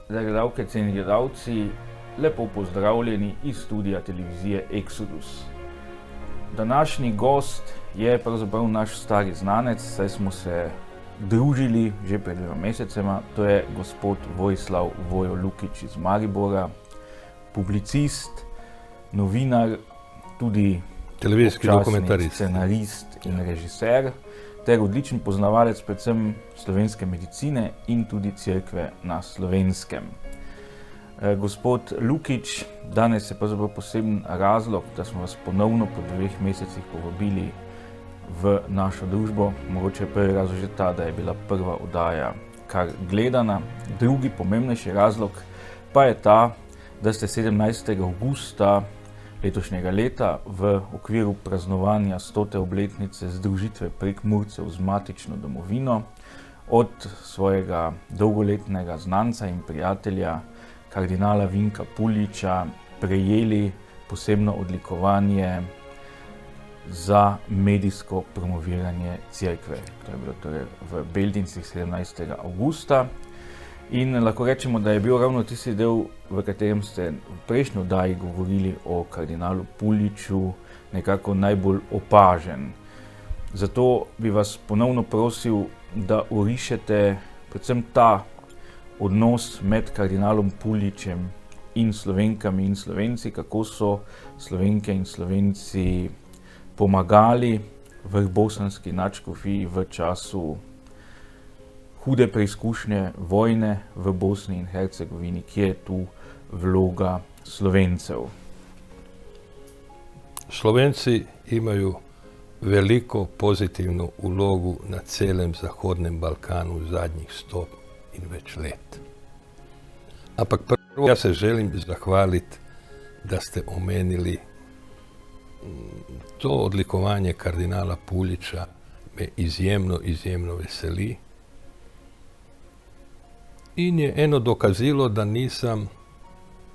gledalke, cenjeni gledalci, lepo pozdravljeni iz studia televizije Exodus. Današnji gost je pravzaprav naš stari znanec, saj smo se družili že pred 2 mesecema, to je gospod Vojislav Vojo Lukić iz Maribora, publicist, novinar, tudi televizijski dokumentarist, scenarist in režiser, ter odličen poznavalec predvsem slovenske medicine in tudi cerkve na Slovenskem. Gospod Lukić, danes je pravzaprav poseben razlog, da smo vas ponovno po 2 mesecih povabili v našo družbo. Mogoče je prvi razlog že ta, da je bila prva oddaja kar gledana. Drugi, pomembnejši razlog pa je ta, da ste 17. avgusta letošnjega leta v okviru praznovanja 100. obletnice združitve Prekmurcev z matično domovino od svojega dolgoletnega znanca in prijatelja kardinala Vinka Puljića prejeli posebno odlikovanje za medijsko promoviranje cerkve. To je bilo torej v Beltincih 17. avgusta. In lahko rečemo, da je bil ravno tisti del, v katerem ste v prejšnji oddaji govorili o kardinalu Puljiću, nekako najbolj opažen. Zato bi vas ponovno prosil, da orišete predvsem ta odnos med kardinalom Puljićem in Slovenkami in Slovenci, kako so Slovenke in Slovenci pomagali vrhbosanski nadškofiji v času hude preizkušnje vojne v Bosni in Hercegovini, kje je tu vloga Slovencev? Slovenci imaju veliko pozitivnu ulogu na celem Zahodnem Balkanu zadnjih 100 in več let. Ampak prvo ja se želim zahvaliti, da ste omenili to odlikovanje kardinala Puljića, me izjemno veseli. In je eno dokazilo, da nisam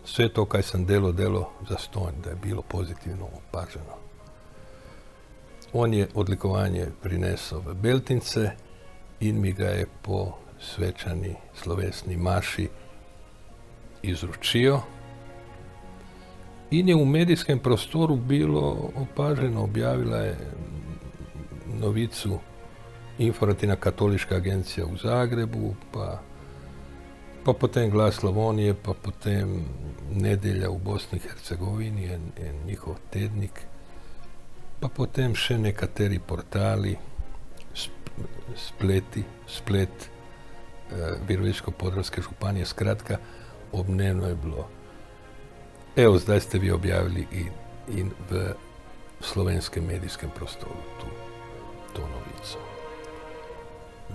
sve to, kaj sam delo zastonj, da je bilo pozitivno opaženo. On je odlikovanje prinesao v Beltince in mi ga je po svečani slovesni maši izručio. In je u medijskem prostoru bilo opaženo, objavila je novicu Informativna katoliška agencija u Zagrebu, pa potem Glas Slavonije, pa potem Nedelja u Bosni i Hercegovini, en njihov tednik, pa potem še nekateri portali, Splet, Virovitičko-podravske županije, skratka, obnevno je bilo. Evo, zdaj ste vi objavili in v slovenskem medijskem prostoru to novico.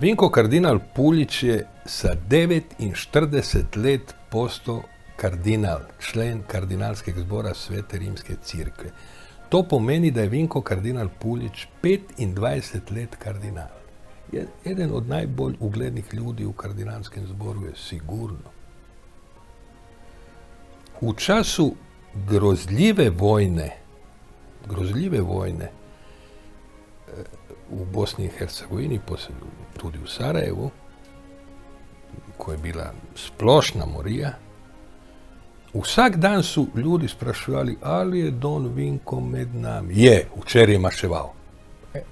Vinko kardinal Puljić je sa 49 let postao kardinal, člen kardinalskeg zbora Svete rimske cirkve. To pomeni, da je Vinko kardinal Puljić 25 let kardinal. Jedan od najbolj uglednih ljudi u kardinalskem zboru je sigurno. U času grozljive vojne u Bosni i Hercegovini, tudi u Sarajevu, koja je bila splošna morija, vsak dan su ljudi sprašivali, ali je Don Vinko med nami? Je, včeraj je maševal.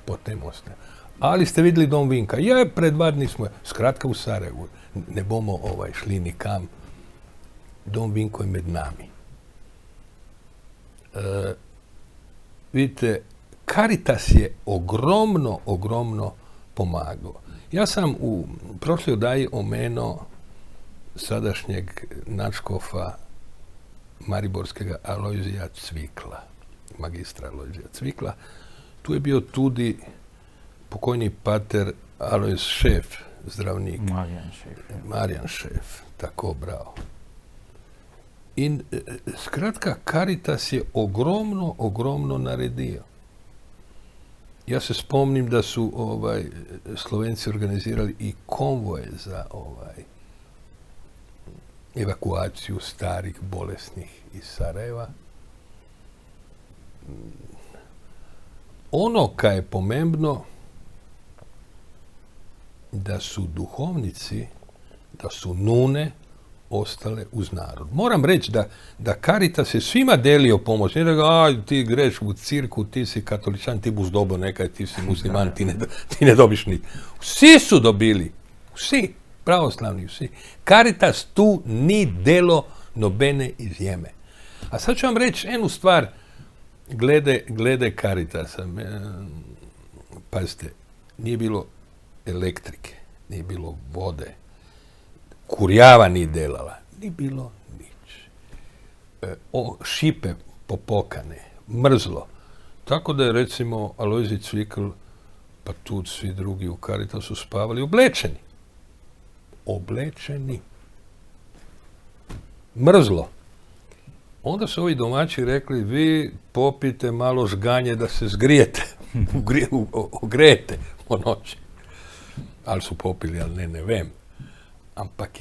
Potem ostane. Ali ste vidjeli Don Vinka? Je, pred 2 dni smo. Skratka, u Sarajevu. Ne bomo šli nikam. Don Vinko je med nami. Vidite, Caritas je ogromno pomagao. Ja sam u prošloj oddaji omenuo sadašnjeg nadškofa mariborskega Alojzija Cvikla, magistra Alojzija Cvikla. Tu je bio tudi pokojni pater Alojz Šef, zdravnik. Marijan Šef, tako bravo. In skratka, Caritas je ogromno naredio. Ja se spomnim da su Slovenci organizirali i konvoje za evakuaciju starih, bolesnih iz Sarajeva. Ono kaj je pomembno, da su duhovnici, da su nune ostale uz narod. Moram reći da Caritas je svima delio pomoć. Nije da ga, ti greš u cirku, ti si katoličan, ti bus dobo nekaj, ti si musliman, ti ne dobiš ni. Vsi su dobili, vsi, pravoslavni vsi. Caritas tu ni delo nobene izjeme. A sad ću vam reći jednu stvar glede Caritasa. Pazite, nije bilo elektrike, nije bilo vode, kurjava nije delala, nije bilo nič. Šipe popokane, mrzlo. Tako da je recimo Alojzij Cvikl, pa tu svi drugi u Caritasu spavali oblečeni. Oblečeni. Mrzlo. Onda su ovi domaći rekli, vi popite malo žganje da se zgrijete, ogrejete po noći. Ali su popili, ali ne vem. Ampak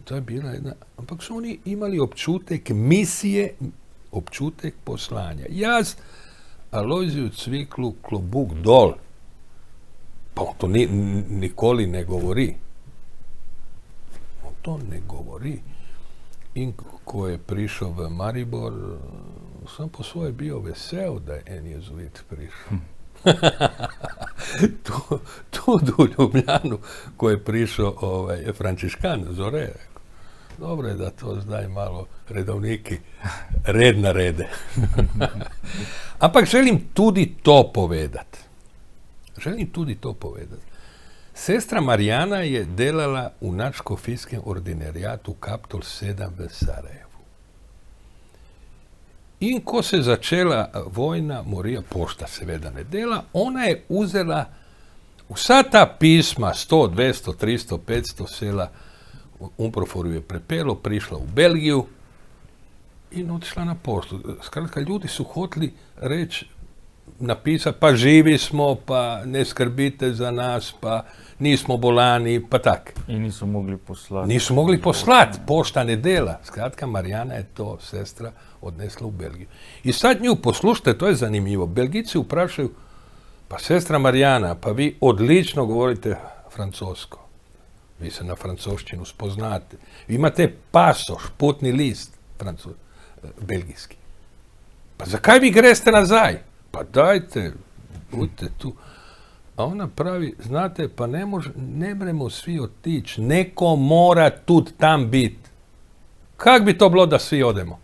to je bila jedna, ampak su oni imali občutek misije, občutek poslanja. Jaz Alojziju Cviklu klobuk dol, pa on to nikoli ne govori. On to ne govori. In ko je prišel v Maribor, sem po svoje bio vesel, da je en jezuit prišel. Tudi v Ljubljanu, ko je prišel frančiškan Zore. Dobro je, da to zdaj malo redovniki red narede. Ampak želim tudi to povedati. Sestra Marijana je delala v nadškofijskem ordinarijatu Kaptol 7 v Sarajevu. In ko se je začela vojna, morija pošta seveda ne dela, ona je uzela vsa ta pisma, 100, 200, 300, 500 sela, Umprofor je prepelo, prišla v Belgiju in odšla na poštu. Skratka, ljudi su hoteli reći, napisati, pa živi smo, pa ne skrbite za nas, pa nismo bolani, pa tak. I nisu mogli poslati. Nisu mogli poslati, pošta ne dela. Skratka, Marijana je to sestra odnesla u Belgiju. I sad nju poslušajte, to je zanimljivo. Belgijci uprašaju, pa sestra Marijana, pa vi odlično govorite francosko. Vi se na francoščinu spoznate. Vi imate pasoš, putni list, belgijski. Pa zakaj vi greste nazaj? Pa dajte, budite tu. A ona pravi, znate, pa ne moremo svi otići. Neko mora tud tam biti. Kak bi to bilo da svi odemo?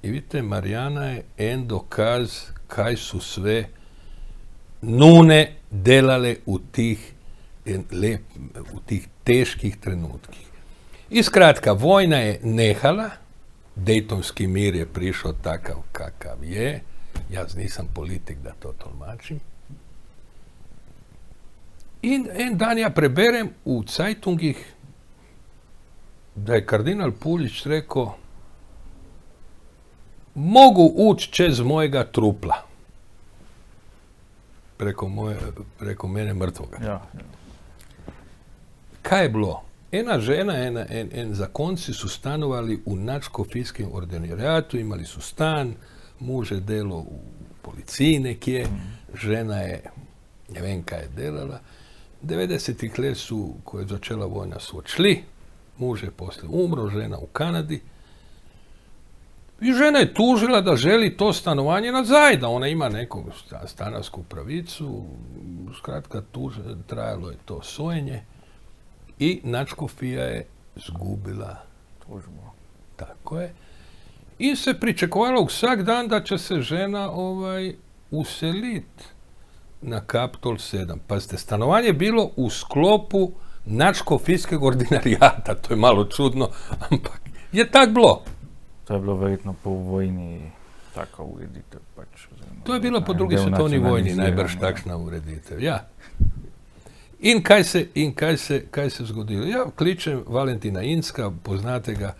I vidite, Marijana je en dokaz kaj su sve nune delale u tih teških trenutkih. I skratka, vojna je nehala, Dejtonski mir je prišao takav kakav je, jaz nisam politik da to tolmačim. In en dan ja preberem u Zeitungih, da je kardinal Puljić rekao, mogu ući čez mojega trupla. Preko mene mrtvoga. Ja. Kaj je bilo? Ena žena, en zakonci su stanovali u nadškofijskem ordinarijatu, imali su stan, muž je delo u policiji nekje, žena je, ne vem kaj je delala. 90-ih let su, ko je začela vojna, su odšli, muž je poslije umro, žena u Kanadi. I žena je tužila da želi to stanovanje nazaj, da ona ima neku stanarsku pravicu. Skratka, trajalo je to sojenje i nadškofija je zgubila Tužbo. Tako je. I se pričakovalo vsak dan da će se žena useliti na Kaptol 7. Pazite, stanovanje je bilo u sklopu nadškofijskog ordinarijata. To je malo čudno, ampak je tak bilo. To je bilo verjetno po vojni taka ureditev. Pač, to je bilo po drugi svetovni vojni najbrž takšna ureditev. Ja. In kaj se zgodilo? Ja kličem Valentina Inzka, poznate ga,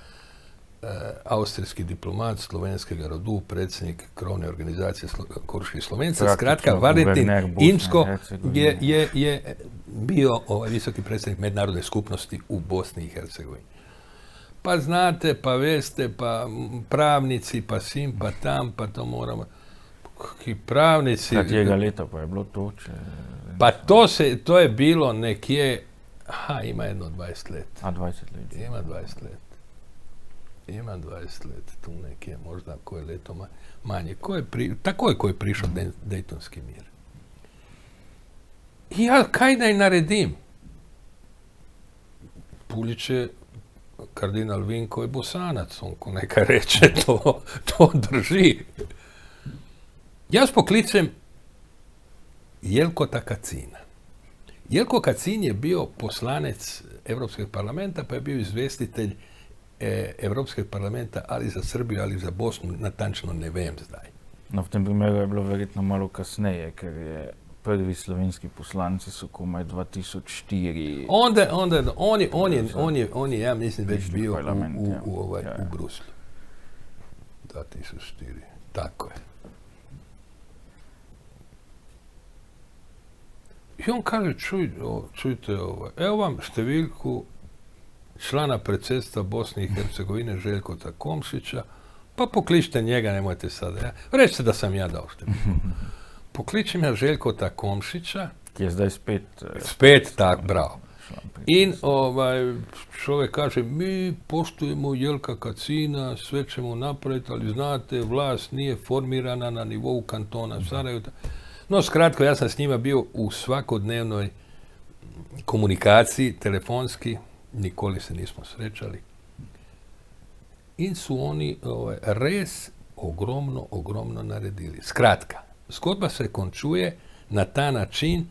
avstrijski diplomat slovenskega rodu, predsjednik krovne organizacije Koroških Slovenca. Skratka, Valentin Inzko je bio visoki predsjednik međunarodne skupnosti u Bosni i Hercegovini. Pa znate, pa veste, pa pravnici, pa sim, pa tam, pa to moramo. Kakvi pravnici? Katerega leta pa je bilo to? Pa to je bilo nekje Aha, ima jedno 20 let. A 20 let. Ima 20 let. Ima 20 let, tu neke možda koje leto manje. Tako je ko je prišao Dejtonski mir. I ja kaj naj naredim? Puljić je kardinal Vinko je Bosanac, on ko nekaj reče, to drži. Ja spoklicem Jelkota Kacina. Jelko Kacin je bio poslanec Evropskog parlamenta, pa je bio izvestitelj Evropskega parlamenta ali za Srbijo ali za Bosnu, natančno ne vem zdaj. No, v tem primeru je bilo verjetno malo kasneje, ker je prvi slovenski poslanci so komaj 2004. On je, ja mislim, već bio u Bruslju. 2004, tako je. I on kaže, čujte, evo vam številku člana predsjedstva Bosne i Hercegovine Željkota Komšića, pa pokličite njega, nemojte sada. Ja. Recite da sam ja dao številku. Pokličem ja Željkota Komšića. Ki je zdaj spet... Spet, tak, bravo. In čovjek kaže, mi poštujemo Jelka Kacina, sve ćemo napraviti, ali znate, vlast nije formirana na nivou kantona Sarajevo. No, skratko, ja sam s njima bio u svakodnevnoj komunikaciji, telefonski, nikoli se nismo srećali. In su oni res ogromno naredili. Skratka, zgodba se končuje na ta način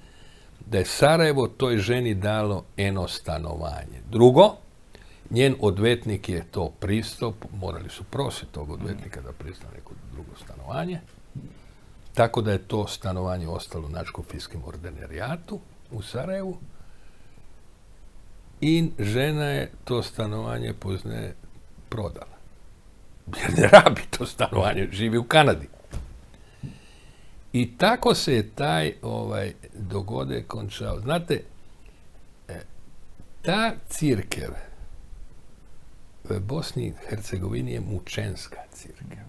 da je Sarajevo toj ženi dalo eno stanovanje. Drugo, njen odvetnik je to pristao, morali su prositi tog odvetnika da pristao neko drugo stanovanje. Tako da je to stanovanje ostalo u Načkofijskim ordinerijatu u Sarajevu. I žena je to stanovanje poznaje prodala. Jer ne rabi to stanovanje, živi u Kanadi. I tako se je taj dogode končao. Znate, ta cirkev v Bosni i Hercegovini je mučenska cirkev.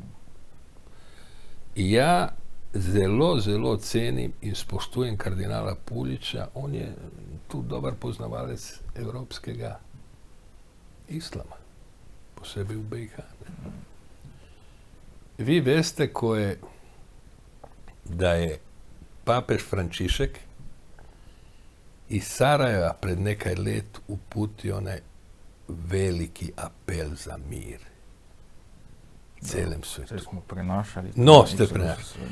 I ja zelo cenim i spoštujem kardinala Puljića. On je tu dobar poznavalec evropskega islama, posebej u BiH. Vi veste da je papež Frančišek iz Sarajeva pred nekaj let uputio onaj veliki apel za mir celem svetu. Vse smo prenašali. No, ste prenašali.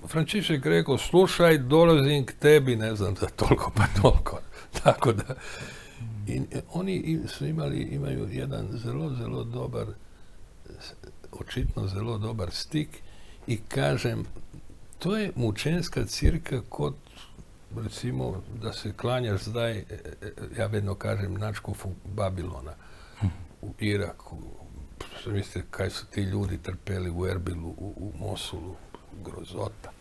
Frančišek rekao, slušaj, dolazim k tebi, ne znam, za toliko pa toliko. Tako da, oni su imaju jedan zelo dobar, očitno zelo dobar stik i kažem, to je mučenska cirka kod, recimo, da se klanjaš zdaj, ja vedno kažem, Načkofu Babilona u Iraku. Mislite, kaj su ti ljudi trpeli u Erbilu, u Mosulu, grozota.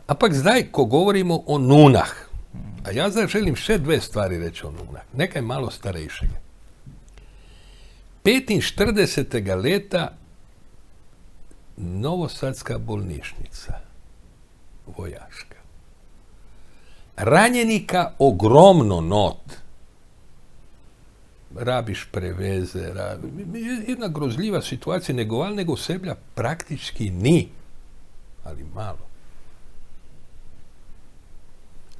Ampak zdaj, ko govorimo o nunah, a ja zdaj želim še dve stvari reći o nunah, nekaj malo starejšega. 45. leta Novosadska bolnišnica, vojaška. Ranjenika ogromno not. Rabiš preveze, jedna grozljiva situacija, nego seblja praktički ni, ali malo.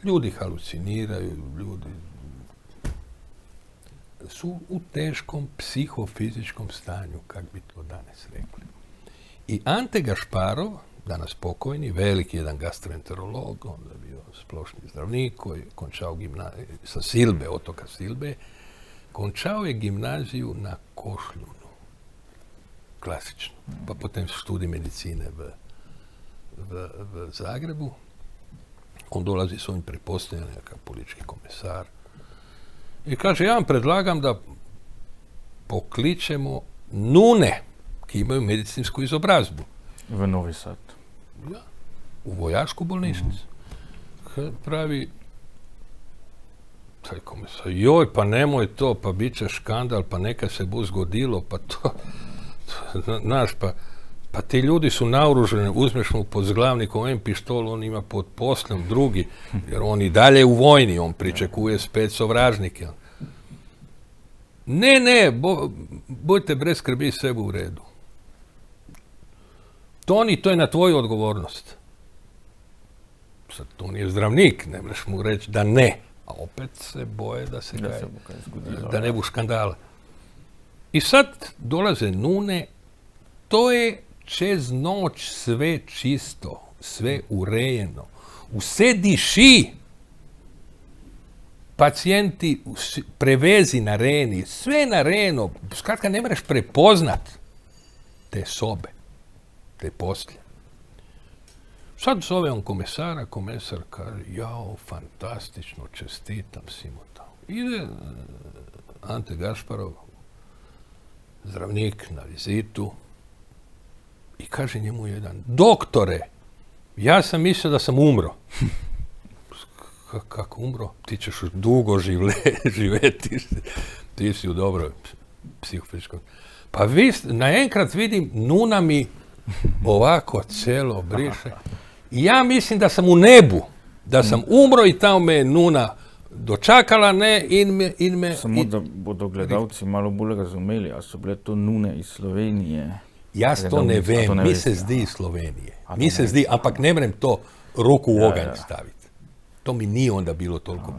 Ljudi haluciniraju, ljudi su u teškom psihofizičkom stanju, kak bi to danas rekli. I Ante Gašparov, danas pokojni, veliki jedan gastroenterolog, onda je bio splošni zdravnik koji je končao sa Silbe, otoka Silbe, končao je gimnaziju na Košljunu, klasično, pa potem študij medicine v Zagrebu. On dolazi s ovim pretpostavljanjem, nekakav politički komesar. I kaže, ja vam predlagam da pokličemo nune, ki imaju medicinsku izobrazbu. V Novi Sad. Ja, u vojašku bolnišnicu. Pravi, taj komesar, joj, pa nemoj to, pa bit će škandal, pa neka se bo zgodilo, pa to znaš, Pa ti ljudi su naoruženi, uzmeš mu pod zglavnik ovim pištol, on ima pod poslom drugi, jer on i dalje u vojni, on pričekuje specovražnike. Ne, budite bez skrbi sebe u redu. Toni, to je na tvoju odgovornost. Sad, to nije zdravnik, ne možeš mu reći da ne, a opet se boje da ne bu škandala. I sad dolaze nune, to je čez noć sve čisto, sve urejeno. Vse diši. Pacijenti prevezi narejeni, sve narejeno. Skratka, ne možeš prepoznat te sobe, te postelje. Sad zove on komesara, komesar kaže, jao, fantastično, čestitam svima tamo. Ide Ante Gašparov, zdravnik na vizitu, i kaže njemu jedan, doktore, ja sam mislio da sam umro. Kako umro? Ti ćeš dugo živjeti, ti si u dobroj psihofizičkoj. Pa vi, najenkrat vidim, nuna mi ovako celo briše. Ja mislim da sam u nebu, da sam umro i tamo me nuna dočakala, ne, in me... Samo da bodo gledalci malo bolj razumeli, a so bile to nune iz Slovenije. Jaz to ne vem, mi se zdi iz Slovenije. Mi se zdi, ampak ne morem to ruku v oganj staviti. To mi ni onda bilo toliko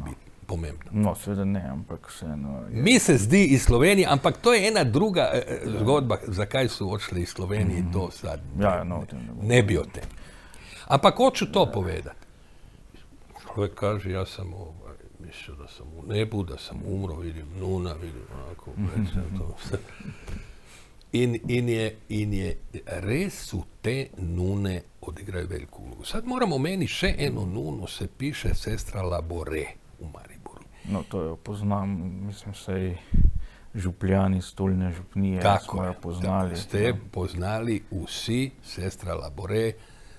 pomembno. No, seveda ne, ampak vseeno. Mi se zdi iz Slovenije, ampak to je ena druga zgodba, zakaj so odšli iz Slovenije, to sad ne bi o tem. Ampak hoću to povedati. Človek kaže, ja sam mislio da sam u nebu, da sam umro, vidim nuna, vidim onako, in je res su te nune odigraju veliku ulogu. Sad moramo meni še eno nuno, se piše sestra Labore u Mariboru. No, to jo poznam, mislim se i župljani stolne župnije smo jo poznali. Tako ste poznali vsi sestra Labore,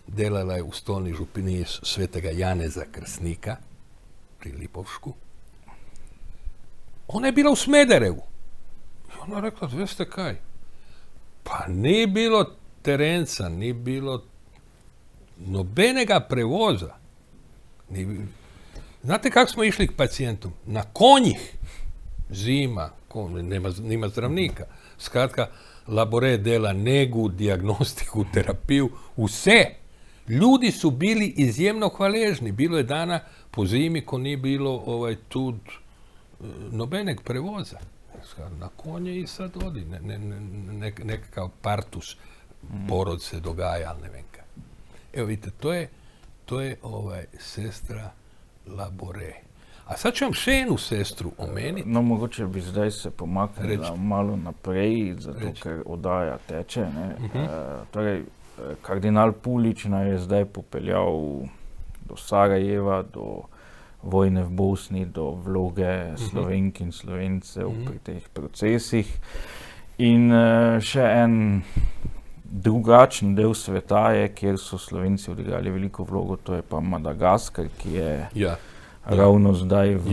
delala je u stolni župniji svetega Janeza Krstnika pri Lipovšku. Ona je bila u Smederevu. I ona rekla, veste kaj, pa ni bilo terenca, ni bilo nobenega prevoza. Znate kako smo išli k pacijentom? Na konjih. Zima, nema zdravnika. Skratka, Labore dela negu, diagnostiku, terapiju, vse. Ljudi su bili izjemno hvaležni. Bilo je dana po zimi ko nije bilo tu nobeneg prevoza. Na konje i sad odi. Nekakav partus, porod se dogaja, ali ne vem kaj. Evo vidite, to je sestra Labore. A sad ću vam še enu sestru omeniti. No, mogoče bi zdaj se pomaknila malo naprej, zato ker oddaja teče. Torej, kardinal Pulič je zdaj popeljal do Sarajeva, do vojne v Bosni, do vloge Slovenk in Slovencev pri teh procesih. In še en drugačen del sveta je, kjer so Slovenci odigrali veliko vlogo, to je pa Madagaskar, ki je ravno zdaj v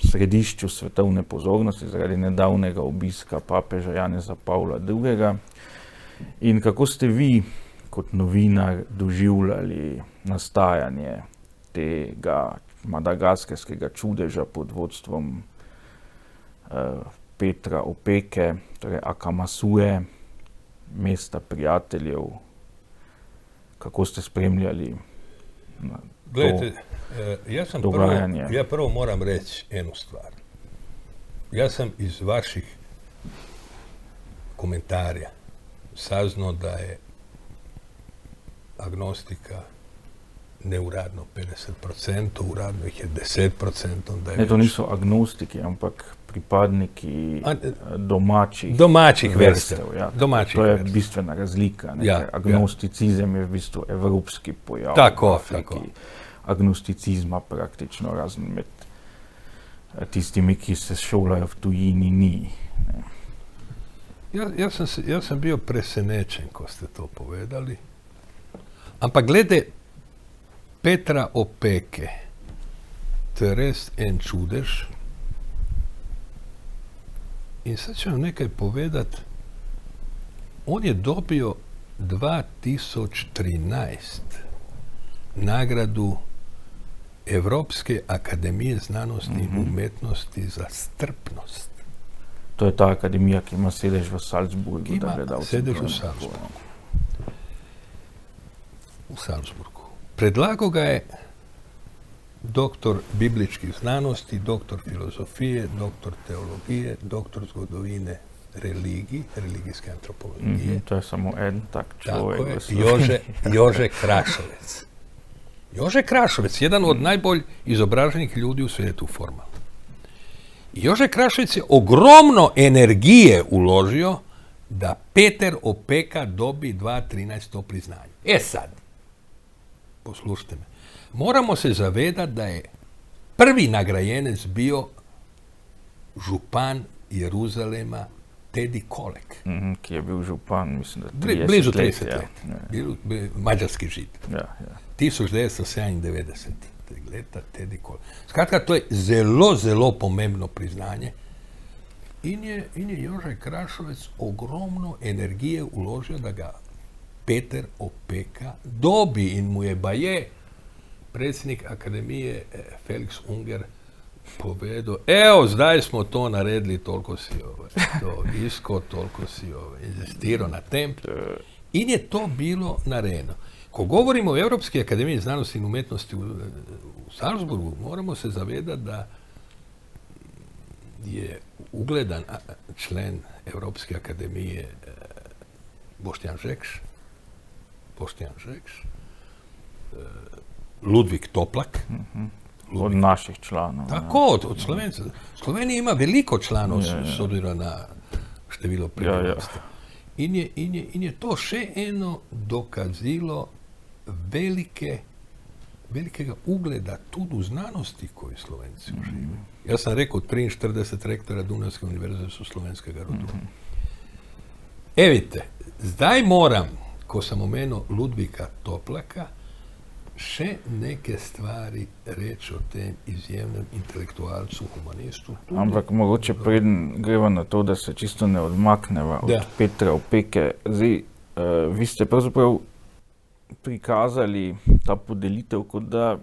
središču svetovne pozornosti zaradi nedavnega obiska papeža Janeza Pavla II. In kako ste vi kot novinar doživljali nastajanje tega madagaskarskega čudeža pod vodstvom Petra Opeke, torej Akamasuje, mesta prijateljev? Kako ste spremljali Gledajte, ja prvo moram reći jednu stvar. Ja sam iz vaših komentarja saznao da je agnostika neuradno 50%, uradno ih je 10%. Ne, to niso agnostiki, ampak pripadniki domačih vrstev. To je bistvena razlika. Agnosticizem je v bistvu evropski pojav. Tako. Agnosticizma praktično, razen med tistimi, ki se šolajo v tujini, ni. Ja sam bio presenečen ko ste to povedali. Ampak glede Petra Opeke, to je res en čudež. In sad ću vam nekaj povedat on je dobio 2013 nagradu Evropske akademije znanosti i umetnosti za strpnost. To je ta akademija, ki ima sedež v Salzburgu. Ima sedež v Salzburgu. U Salzburgu. Predlagao ga je doktor bibličkih znanosti, doktor filozofije, doktor teologije, doktor zgodovine religijske antropologije. To je samo en tak človek. Tako je, Jože Krašovec. Jože Krašovec, jedan od najbolj izobraženih ljudi u svijetu formalno. Jože Krašovec je ogromno energije uložio da Peter Opeka dobi 2013 to priznanje. Sad, poslušajte me, moramo se zavedati da je prvi nagrajenec bio župan Jeruzalema Tedi Kolek. Ki je bil župan, mislim, da blizu 30 let. Mađarski žid. 1997. leta Tedi Kolek. Skratka, to je zelo, zelo pomembno priznanje. In je Jože Krašovec ogromno energije uložio da ga Peter Opeka dobi in mu je baje predsjednik akademije Felix Unger povedal, zdaj smo to naredili, toliko si to isko, toliko si inzistirao na tem. In je to bilo narejeno. Ko govorimo o Evropski akademiji znanosti in umetnosti u Salzburgu, moramo se zavedati da je ugledan člen Evropske akademije Boštjan Žekš, Ludvik Toplak. Od naših članov. Tako, od Slovenca. Slovenija ima veliko članov s obzirom na število prebivalstva. In je to še eno dokazilo velikega ugleda tudi v znanosti, koji Slovenci uživaju. Jaz sam rekao, 43 rektora Dunajske univerze su slovenskega rodu. Vidite, zdaj moram, ko sam omenil Ludvika Toplaka, še neke stvari reči o tem izjemnem intelektualcu, humanistu. Ampak mogoče preden greva na to, da se čisto ne odmakneva od Petra Opeke. Zdaj, vi ste pravzaprav prikazali ta podelitev, kot da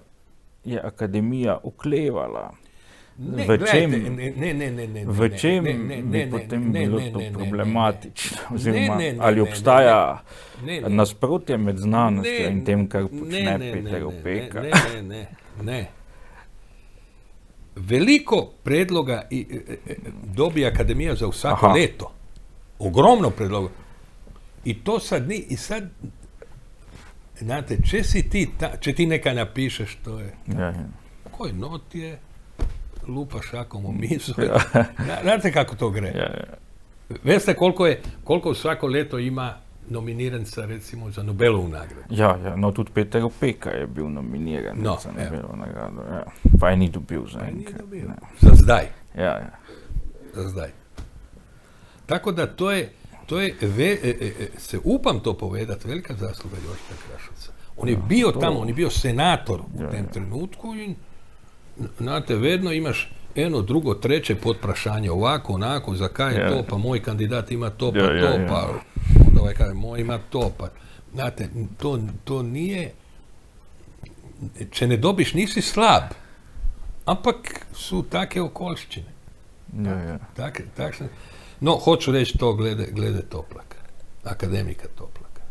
je akademija oklevala. V čem bi potem bilo to problematično? Oziroma, ali obstaja nasprotje med znanostjo in tem, kar počne Peter Opeka? Ne. Veliko predloga dobi akademija za vsako leto. Ogromno predloga. I to sad ni, i sad, znate, če ti nekaj napišeš, to je, koji not je, lupa šakom u mizu. Znate kako to gre? Veste koliko svako leto ima nominiranca, recimo, za Nobelovu nagradu? No tudi Peter Opeka je bil nominiran za Nobelovu nagradu. Pa je ni dobil za enkrat. Za zdaj. Za zdaj. Tako da to je, se upam to povedati, velika zasluga Jožeta Krašovca. On je bio tamo, on je bio senator u tem trenutku i znate, vedno imaš eno, drugo, treće podprašanje, ovako, onako, zakaj je to, pa moj kandidat ima to, pa to, pa onda ovaj kaže, moj ima to, pa znate, to nije, če ne dobiš, nisi slab, ampak su take okolščine. No, hoću reći to glede Toplaka, akademika Toplaka.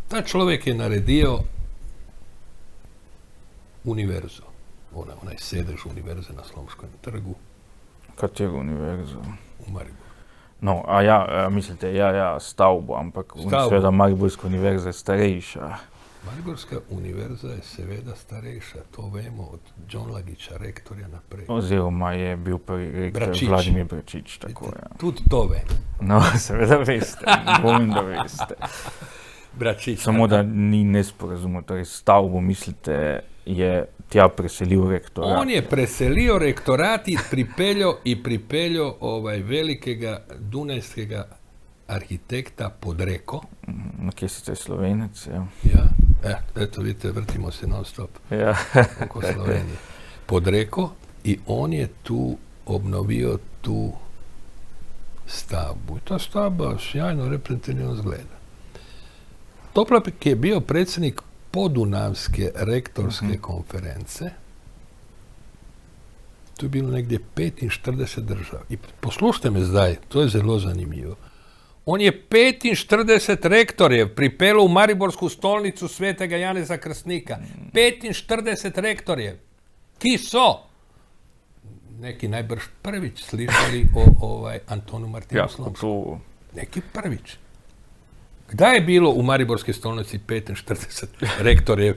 Ta čovjek je naredio univerzu, onaj sedež univerze na Slomškom trgu. Katero univerzo? U Mariboru. No, mislite, stavbo, ampak seveda Mariborska univerza je starejša. Mariborska univerza je seveda starejša, to vemo od Džonlagića, rektorja naprej. Oziroma je bil prvi rektor Vladimir Bračič, tako je. Tudi to vemo. No, seveda veste, dvomim, da veste. Bračič. Samo da ni nesporazumno, torej stavbo, mislite, je tja preselil rektorat. On je preselio rektorat i pripeljao velikega dunajskega arhitekta Podreko. Kje sicer Slovenec, eto vidite, vrtimo se non stop oko Slovenije. Podreko i on je tu obnovio tu stavbu. Ta stavba sjajno reprezentativno zgleda. Toplak je bio predsjednik Podunavske rektorske konference. Tu je bilo negdje 45 država. I poslušajte me zdaj, to je zelo zanimljivo. On je 45 rektorjev pripelo u Mariborsku stolnicu svetega Janeza Krstnika. 45 rektorjev. Ki so? Neki najbrž prvič slišali o Antonu Martinu Slomšku. Neki prvič. Kdaj je bilo u Mariborske stolnici 45 rektorjev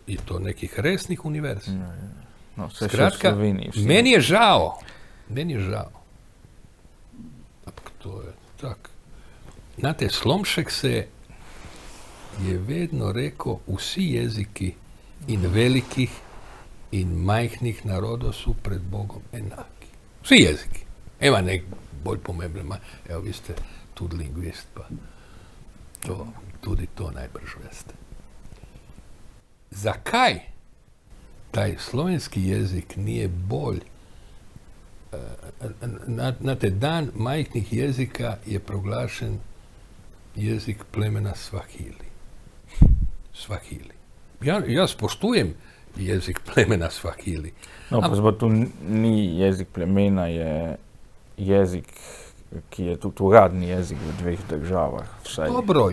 i to nekih resnih univerza? No, sve Skratka, meni je žao. Ampak to je tak. Znate, Slomšek se je vedno rekel, vsi jeziki in velikih in majhnih narodov su pred Bogom enaki. Vsi jeziki. Ima nek bolj pomemben, evo vi ste tudi lingvist, pa tudi to najbrž veste. Zakaj taj slovenski jezik nije bolj? Znate, dan majhnih jezika je proglašen jezik plemena Svahili. Ja spoštujem jezik plemena Svahili. No, pa zbog tu ni jezik plemena, je jezik, ki je tudi uradni jezik v dveh državah. Vsaj, dobro,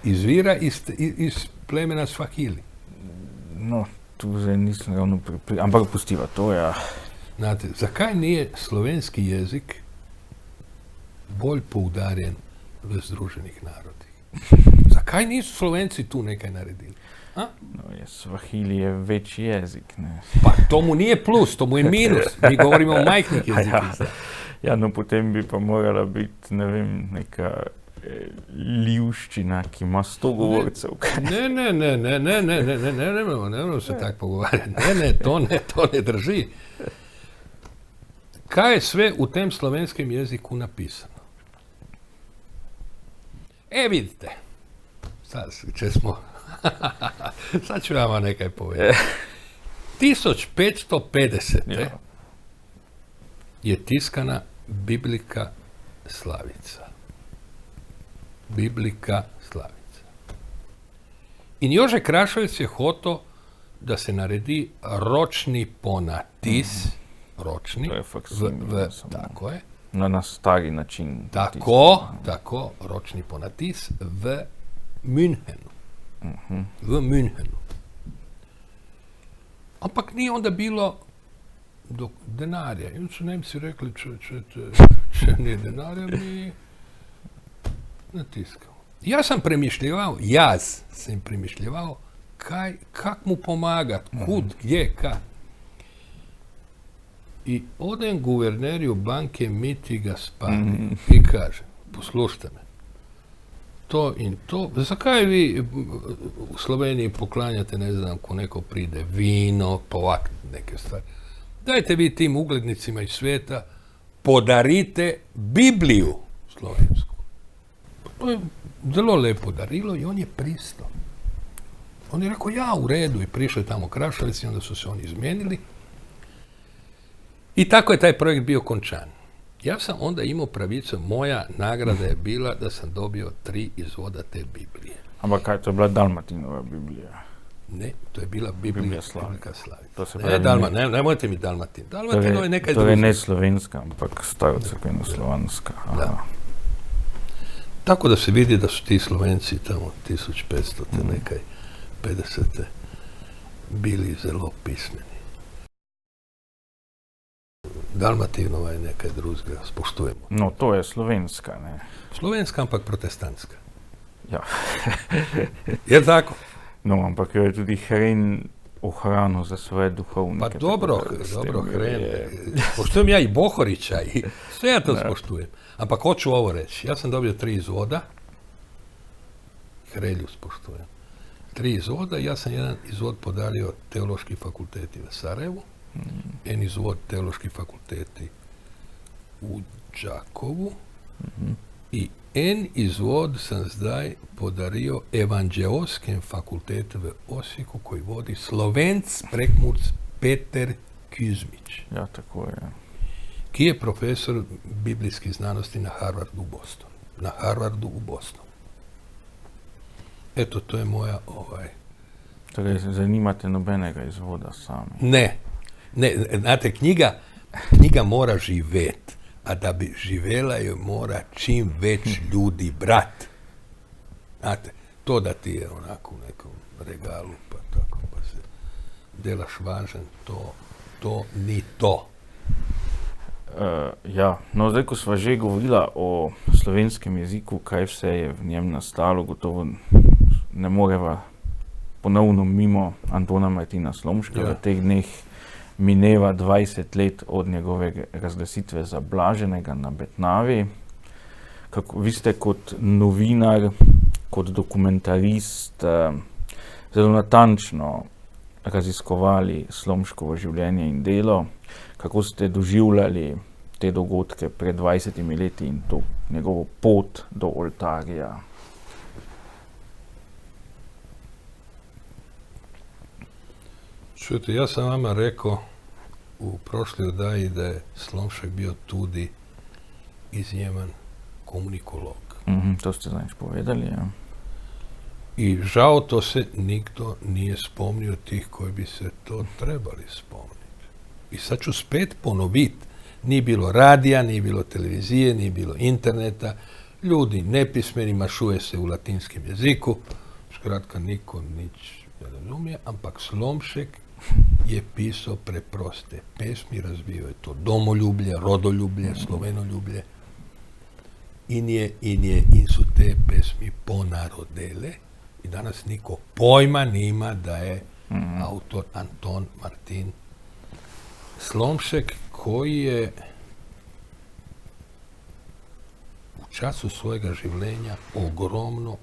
izvira iz plemena Svahili. No, tu zdaj nisem ravno pripričan, ampak pustiva to, ja. Znate, zakaj nije slovenski jezik bolj poudarjen v Združenih narodih? Zakaj nisu Slovenci tu nekaj naredili? A? No, Svahili je večji jezik, ne. Pa to mu nije plus, to mu je minus. Mi govorimo o majhnih jezikih. Ja, no potem bi pa morala biti, ne vem, neka ljivščina, ki ima 100 govorcev. Ne moramo se tako pogovarjati. To ne drži. Kaj je sve u tem slovenskem jeziku napisano? Vidite, sad ću vam nekaj povedati. 1550. je tiskana Biblika Slavica. In Jože Krašovec je hoto da se naredi ročni ponatis, ročni, tako je. Na stari način. Tako, ročni ponatis v Münchenu. V Münchenu. Ampak nije onda bilo denarja. I onda su Nemci rekli, če nije denarja, mi natiskamo. Jaz sem premišljeval, kak mu pomagat, kud, gdje, kak. I odem guvernerju banke Miti Gaspari i kaže, poslušajte me, to in to, zakaj vi u Sloveniji poklanjate, ne znam, ko neko pride, vino, povak, neke stvari. Dajte vi tim uglednicima iz svijeta, podarite Bibliju slovensku. To je zelo lepo darilo i on je pristao. On je rekao, ja, u redu, i prišli tamo Krašovec i onda su se oni izmijenili. I tako je taj projekt bio končan. Ja sam onda imao pravicu, moja nagrada je bila da sam dobio 3 izvoda te Biblije. Ampak kaj, to je bila Dalmatinova Biblija? Ne, to je bila Biblija Slavica. Nemojte mi Dalmatin. Dalmatino je nekaj drugo. To je ne slovenska, ampak starocrkveno-slovanska. Da. Tako da se vidi da su ti Slovenci tamo 1500 nekaj 50. bili zelo pismeni. Dalmatinova je nekaj drugega, spoštujemo. No, to je slovenska, ne? Slovenska, ampak protestantska. Ja. Je tako? No, ampak jo je tudi Hren ohranil za svoje duhovnike. Pa dobro, Hren. Spoštujem ja i Bohorića i sve ja to spoštujem. Ampak hoću ovo reći. Ja sam dobio 3 izvoda. Hrelju spoštujem. 3 izvoda. Ja sam jedan izvod podario Teološki fakulteti u Sarajevu. En izvod Teološki fakulteti u Đakovu. I en izvod sam zdaj podario Evanđeoskem fakultetu v Osijeku koji vodi Slovenc prekmurc Peter Kuzmić. Ja, tako je. ki je profesor biblijskih znanosti na Harvardu u Bostonu. Eto, to je moja Torej, zanimate nobenega izvoda sami. Ne, znate, knjiga mora živeti, a da bi živela jo mora čim več ljudi brat. Znate, to da ti je onako u nekom regalu, pa tako, pa se delaš važen, to ni to. Ja, no zdaj, ko sva že govorila o slovenskem jeziku, kaj vse je v njem nastalo, gotovo ne moreva ponovno mimo Antona Martina Slomška. V teh dneh mineva 20 let od njegove razglasitve za blaženega na Betnavi. Vi ste kot novinar, kot dokumentarist zelo natančno raziskovali Slomškovo življenje in delo. Kako ste doživljali te dogodke pred 20 leti in to njegovo pot do oltarja? Čujte, ja sam vama rekao u prošloj oddaji da je Slomšek bio tudi izjeman komunikolog. To ste znači povedali, ja. I žao to se nikto nije spomnio tih koji bi se to trebali spomniti. I sad ću spet ponoviti. Nije bilo radija, nije bilo televizije, nije bilo interneta. Ljudi nepismeni mašuje se u latinskim jeziku. Skratka, niko nič ne razumije, ampak Slomšek je pisao preproste pesmi, razvio je to domoljublje, rodoljublje, slovenoljublje. In su te pesmi ponarodele i danas niko pojma nima da je autor Anton Martin Slomšek, koji je u času svojega življenja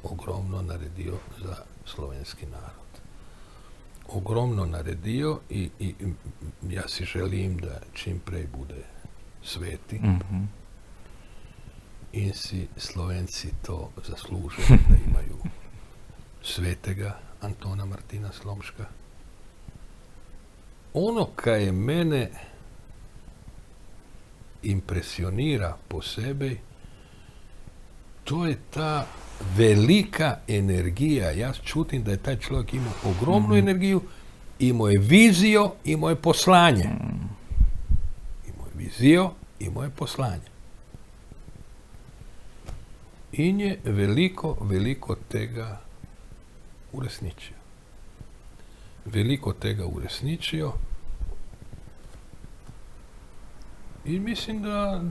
ogromno naredio za slovenski narod. Ogromno naredio i ja si želim da čim prej bude sveti. In si Slovenci to zasluže, da imaju svetega Antona Martina Slomška. Ono kaj je mene impresionira posebej, to je ta velika energija. Ja čutim da je taj čovjek imao ogromnu energiju, imao je vizio, imao je poslanje. Imao je vizio, imao je poslanje. In je veliko tega uresničio. Veliko tega uresničio. I mislim da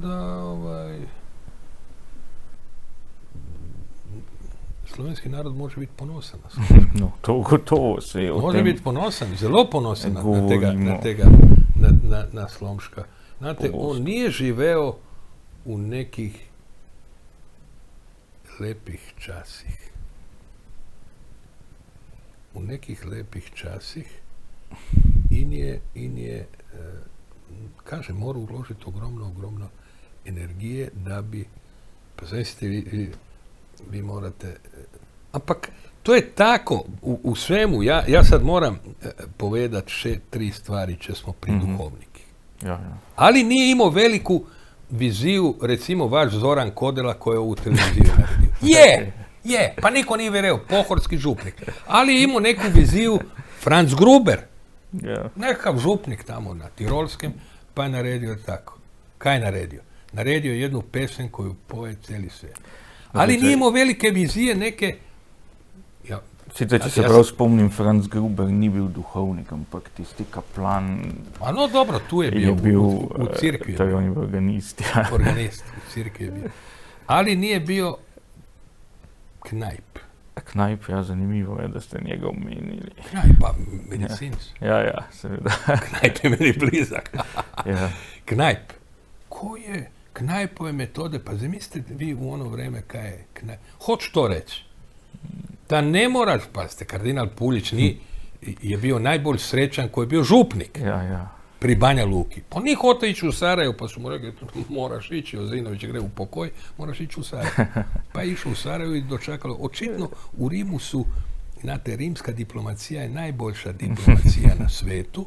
slovenski narod može biti ponosan na Slomška. No, to gotovo se je. Može biti ponosan, zelo ponosan na Slomška. Znate, on nije živeo u nekih lepih časih. U nekih lepih časih in je kažem, mora uložiti ogromno energije da bi, pa zaista vi morate, ampak to je tako u svemu. Ja sad moram povedati še 3 stvari, če smo pri duhovniki. Ja. Ali nije imao veliku viziju, recimo vaš Zoran Kodela koji je ovu televiziju naredio. Je, pa niko nije vjereo, pohorski župnik. Ali je imao neku viziju Franz Gruber, nekakav župnik tamo na Tirolskem, pa je naredio tako. Kaj je naredio? Naredio jednu pesem koju poje cijeli svijet. Ali nije imao velike vizije neke... Sicer, če se prav spomnim, Franz Gruber ni bil duhovnik, ampak tisti kaplan... No dobro, tu je bil u cirkvi. To je on je bil organist, ja. Organist, u cirkvi je bio. Ali nije bio Knajp. Knajp, ja, zanimivo je, da ste njega omenili. Knajp, pa medicinac. Ja, seveda. Knajp je meni blizak. Ja. Knajp. Ko je Knajpove metode? Pa zamislite vi u ono vreme kaj je Knajp. Hoću to reći. Da ne moraš, pazite, kardinal Puljić je bio najbolj srećan koji je bio župnik. Ja. Pri Banja Luki. Pa nije hoteo ići u Sarajevo, pa su mu rekli, moraš ići, Ozinović gre u pokoj, moraš ići u Sarajevo. Pa je išao u Sarajevo i dočekalo. Očitno u Rimu su, znate, rimska diplomacija je najboljša diplomacija na svetu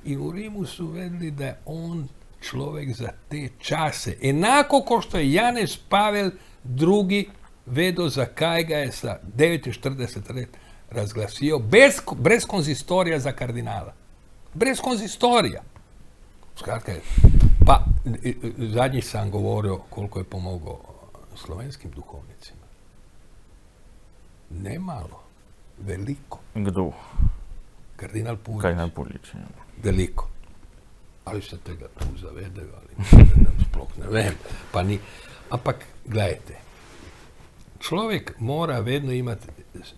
i u Rimu su vedli da je on človek za te čase. Enako ko što je Janez Pavel II vedo zakaj ga je sa 49 let razglasio brez konzistorija za kardinala. Brez konzistorija. Skratka, pa zadnji sam govorio koliko je pomogao slovenskim duhovnicima. Ne malo, veliko. Kdo? Kardinal Purič. Kardinal Purič. Ja. Veliko. Ali se tega tu zavedajo, ali sploh ne vem. Pa ni. Ampak, gledajte, človek mora vedno imati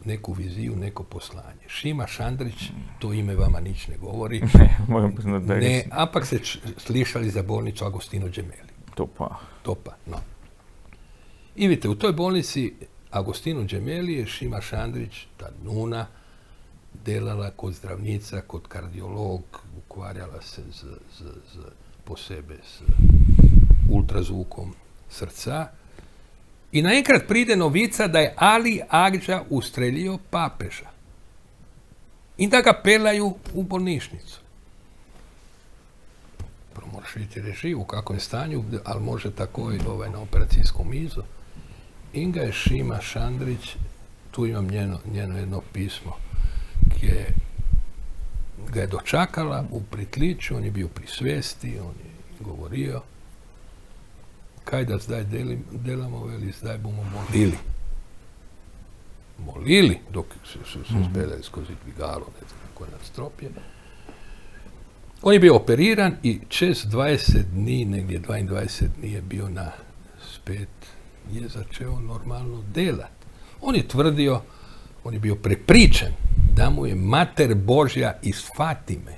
neku viziju, neko poslanje. Šima Šandrić, to ime vama nič ne govori. Ne, moram priznati, da Ne, ampak ste slišali za bolnicu Agostino Gemelli. to pa. To pa, no. I vidite, u toj bolnici Agostino Gemelli je Šima Šandrić, ta nuna, delala kot zdravnica, kot kardiolog, ukvarjala se posebej s ultrazvukom srca. I naenkrat pride novica da je Ali Agđa ustrelio papeža. I da ga pelaju u bolnišnicu. Prvo moraš vidjeti režiju u kakvom je stanju, ali može tako i na operacijskom mizu. Inga je Šima Šandrić, tu imam njeno jedno pismo, gdje ga je dočakala u pritličju, on je bio pri svijesti, on je govorio, kaj da zdaj delamo, veli, zdaj bomo molili. Molili, dok su zbeljali skozi dvigalo, ne znam kako je nadstropje. On je bio operiran i čez 20 dni, negdje 22 dni je bio spet je začeo normalno delat. On je tvrdio, on je bio prepričan da mu je Mater Božja iz Fatime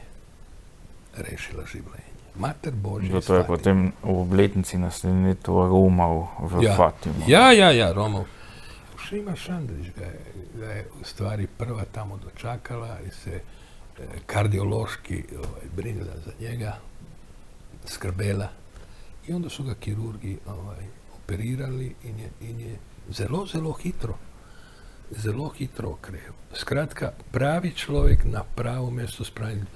rešila življenje. Mater Božja iz Fatime. Zato je potem v obletnici naslednje leto romal v Fatimu. Ja, romal. Šima Šandrić ga je u stvari prva tamo dočakala i se kardiološki brinila za njega, skrbela. I onda su ga kirurgi operirali in je zelo hitro okrevil. Skratka, pravi človek na pravo mesto spravljen.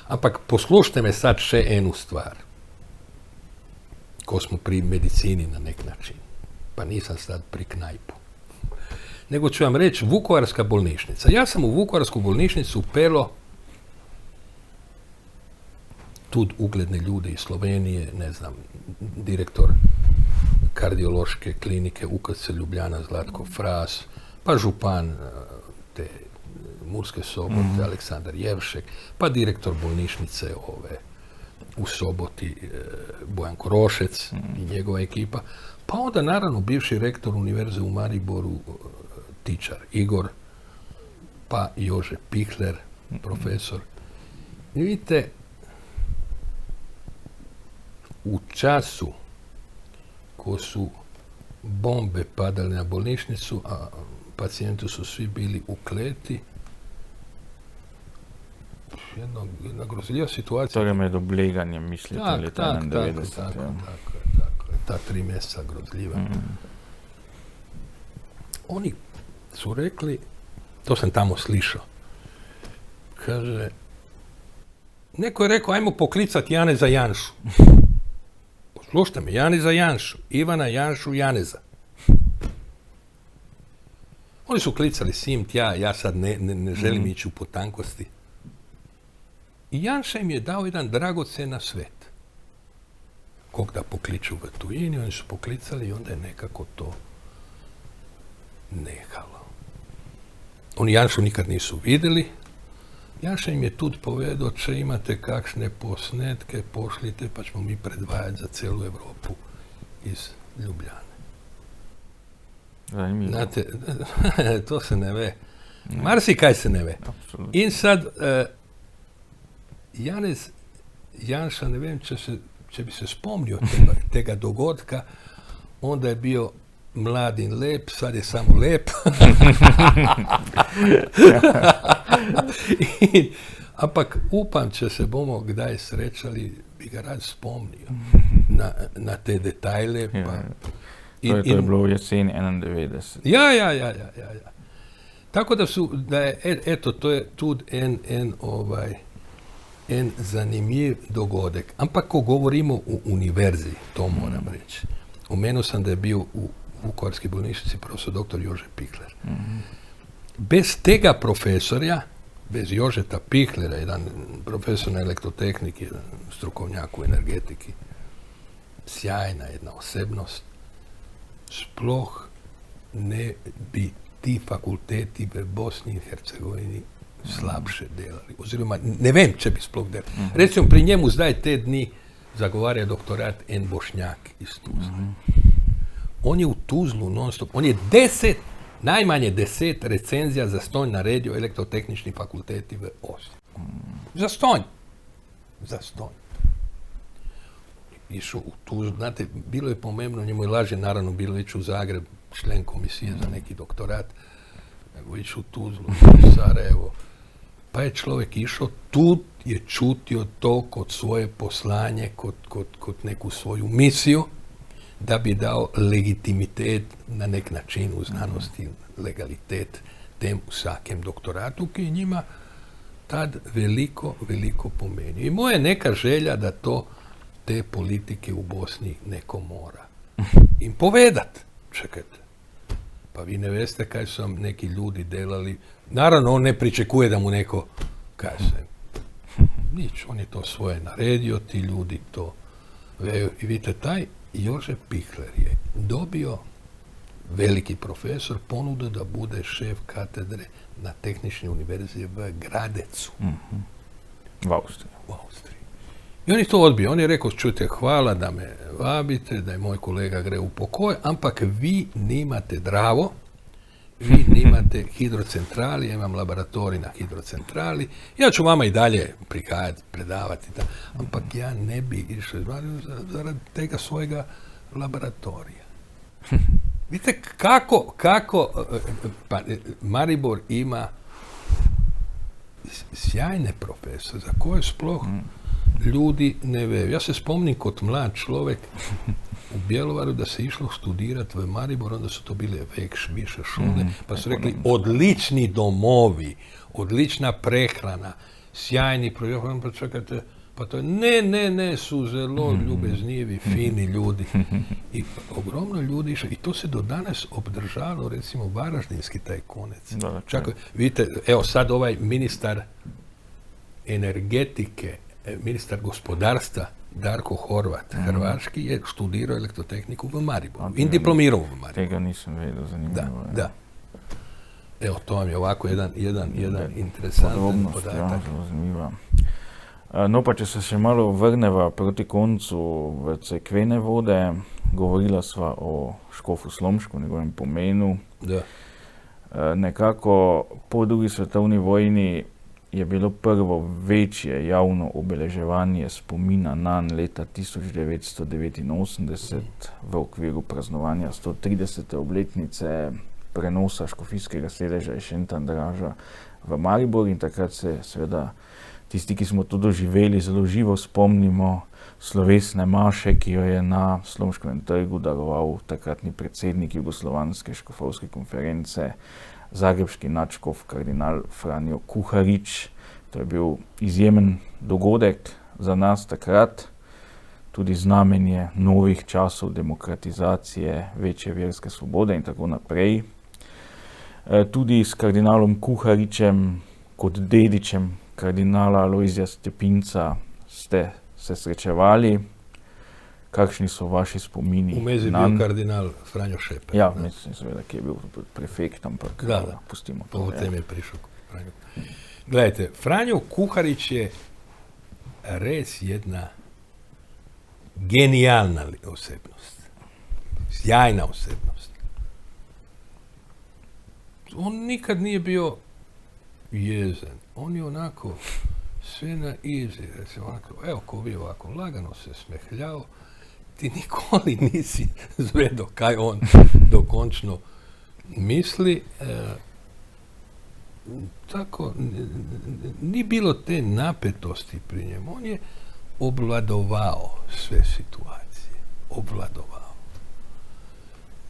Ampak poslušajte me sad še enu stvar. Ko smo pri medicini na nek način. Pa nisam sad pri knajpu. Nego ću vam reći Vukovarska bolnišnica. Ja sam u Vukovarsku bolnišnicu upelo tud ugledne ljude iz Slovenije, ne znam, direktor kardiološke klinike UKC Ljubljana Zlatko Fras, pa župan te Murske Sobote Aleksandar Jevšek, pa direktor bolnišnice u Soboti Bojan Korošec i njegova ekipa, pa onda naravno bivši rektor Univerze u Mariboru Tičar Igor, pa Jože Pihler, profesor. I vidite, u času ko su bombe padale na bolnišnicu, a pacijenti su svi bili u kleti, jedna grozljiva situacija. Torej med obleganjem, mislite, leta 91. Tako je. Ta 3 mjeseca grozljiva. Oni su rekli, to sam tamo slišao, kaže, neko je rekao, ajmo poklicati Janeza Janšu. Poslušajte me, Janeza Janšu, Ivana Janšu Janeza. Oni su klicali sim tja, ja sad ne želim ići u potankosti. I Janša im je dao jedan dragocen nasvet. Kog da pokliču v tujini, oni su poklicali i onda je nekako to nehalo. Oni Janšu nikad nisu vidjeli. Janša im je tud povedao, če imate kakšne posnetke, pošlite, pa ćemo mi predvajati za celu Evropu iz Ljubljane. Zanimljivo. Znate, to se ne ve. Marsi kaj se ne ve. Absolutno. In sad, Janez Janša, ne vem, če bi se spomnio tega dogodka, onda je bio mlad in lep, sad je samo lep. Ampak upam, če se bomo kdaj srečali, bi ga rad spomnio na te detajle. Pa. To je bilo jesen 91. Ja. Tako da je, eto, to je tudi en en zanimiv dogodek. Ampak, ko govorimo o univerzi, to moram reći. Omenil sam da je bil v Vukovarski bolnišnici profesor dr. Jože Pikler. Bez tega profesorja, bez Jožeta Piklera, jedan profesor na elektrotehniki, jedan strukovnjak u energetiki, sjajna jedna osebnost, sploh ne bi ti fakulteti v Bosni in Hercegovini slabše delali. Oziroma, ne vem, če bi sploh delali. Recimo, pri njemu zdaj te dni zagovarja doktorat en Bošnjak iz Tuzle. On je v Tuzlu non-stop, on je najmanje 10 recenzija za stonj naredio elektrotehnični fakulteti v Osijeku. Za stonj. Išao u Tuzlu, znate, bilo je pomembno, njemu je laže naravno bilo ići u Zagreb, člen komisije za neki doktorat, nego ići u Tuzlu, u Sarajevo. Pa je čovjek išao, tu je čutio to kod svoje poslanje, kod neku svoju misiju, da bi dao legitimitet na nek način u znanosti, legalitet tem vsakem doktoratu, ki je njima tad veliko pomenio. I moja neka želja da te politike u Bosni neko mora im povedat. Čekajte, pa vi ne veste kaj su vam neki ljudi delali. Naravno, on ne pričekuje da mu neko kaže. Nič, on je to svoje naredio, ti ljudi to veju. I vidite, taj Jože Pikler je dobio, veliki profesor, ponudu da bude šef katedre na Tehničnoj univerziji v Gradecu. U Austriji. I on je to odbio. On je rekao, čujte, hvala da me vabite, da je moj kolega gre u pokoj, ampak vi nimate Dravo, vi nimate hidrocentrali, ja imam laboratorij na hidrocentrali, ja ću vama i dalje prikajati, predavati, ampak ja ne bi išao zaradi tega svojega laboratorija. Vidite kako pa Maribor ima sjajne profesore, za koje sploh ljudi ne veju. Ja se spomnim kod mlad človek u Bjelovaru da se išlo studirati v Maribor, onda su to bile više škole, pa su rekli odlični domovi, odlična prehrana, sjajni program, pa čekajte, pa to je, ne, su zelo ljubeznijevi, fini ljudi. I ogromno ljudi išlo, i to se do danas obdržalo, recimo, varaždinski taj konec. Čak, vidite, evo sad ovaj ministar energetike, ministar gospodarstva Darko Horvat, hrvaški, je studirao elektrotehniku v Mariboru. In diplomirao v Mariboru. Tega nisem vedel, zanimivo. Da. Evo, to vam je ovako jedan interesanten podatak. Ja, zanimivo. No, pa če se še malo vrneva proti koncu v cerkvene vode, govorila sva o škofu Slomšku, njegovem pomenu. Da. Nekako po drugi svetovni vojni je bilo prvo večje javno obeleževanje spomina nanj leta 1989 v okviru praznovanja 130. obletnice prenosa škofijskega sedeža iz Šentandraža v Maribor, in takrat se seveda tisti, ki smo to doživeli, zelo živo spomnimo slovesne maše, ki jo je na Slomškovem trgu daroval takratni predsednik Jugoslovanske škofovske konference, zagrebški nadškof kardinal Franjo Kuharič. To je bil izjemen dogodek za nas takrat, tudi znamenje novih časov demokratizacije, večje verske svobode in tako naprej. Tudi s kardinalom Kuharičem kot dedičem kardinala Alojzija Stepinca ste se srečevali. Kakšni so vaši spomini? Vmes je bil kardinal Franjo Šeper. Ja, mislim seveda, ki je bil prefekt, ampak pustimo to. Potem je prišel Franjo. Gledajte, Franjo Kuharič je res jedna genijalna osebnost. Sjajna osebnost. On nikad nije bio jezen. On je onako sve na izi. Evo, ko vi ovako lagano se smehljao, ti nikoli nisi zvedo kaj on dokončno misli. Tako, ni bilo te napetosti pri njemu. On je obvladovao sve situacije. Obvladovao.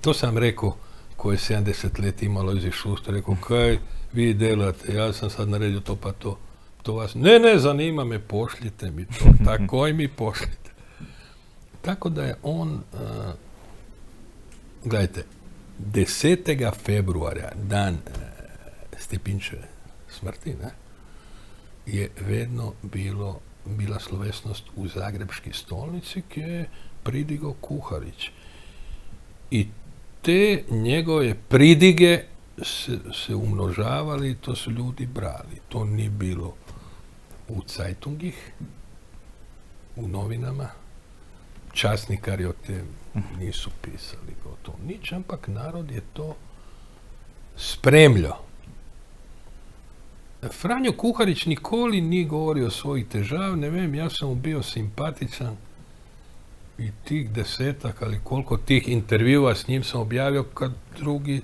To sam rekao, ko je 70 let imalo iz Šusta, rekao, kaj vi delate, ja sam sad naredio to pa to. to vas, ne, zanima me, pošljite mi to, tako i mi pošljite. Tako da je on, gledajte, 10. februarja, dan Stepinčeve smrti, ne, je vedno bila slovesnost u Zagrebški stolnici, ki je pridigo Kuharić. I te njegove pridige se umnožavali i to su ljudi brali. To nije bilo u Zeitungih, u novinama. Časnikari o tem nisu pisali gotovo nič, ampak narod je to spremljal. Franjo Kuharić nikoli ni govorio o svojih težav, ne vem, jaz sem mu bio simpatičan i tih 10 ali koliko tih intervjua s njim sam objavio, kad drugi